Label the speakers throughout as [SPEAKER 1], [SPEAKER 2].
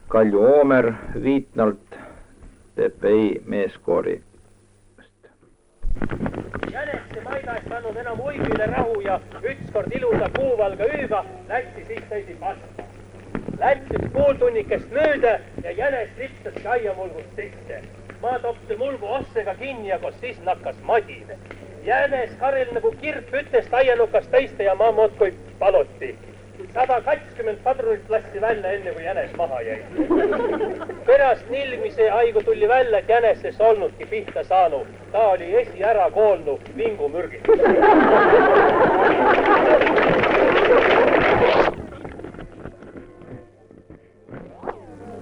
[SPEAKER 1] Kalju Oomer Viitnalt TPI meeskoori.
[SPEAKER 2] Jäneste maida ei saanud enam uibile rahu ja ükskord ilusa kuuvalga ööga lätsi siis sõidi pasta. Läts üks pooltunnikest mööda ja jänes lipsaski aiamulgust sisse. Ma topsi mulgu ossega kinni ja koos siis nakkas madine. Jänes Karel nagu kirp ütest aianukast tõiste ja ma muudkui paluti. 120 padrunit lasti välja enne kui jänes maha jäi. Pärast nilmise haigu tuli välja, et jänesest olnudki pihta saanu. Ta oli esi ära koolnu vingumürgid.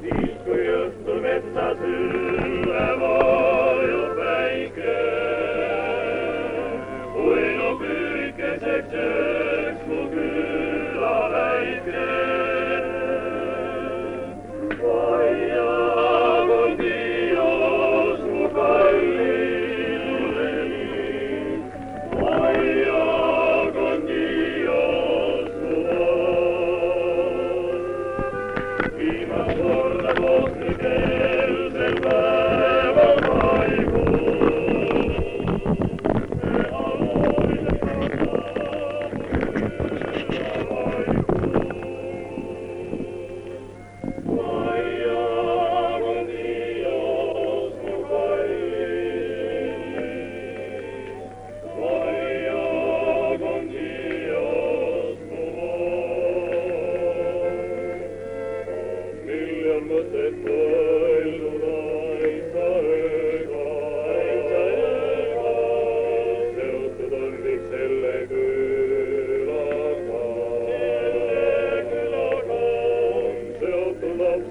[SPEAKER 3] Siis kui õhtul metsas üle vajub päike, uinu püürikeseks ööks mu küla väike. Vaia con Dios mu kallileni, vaia con Dios mu viimast korda kohtrikelsel päeval vaibus. Me aloile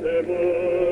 [SPEAKER 3] Sepul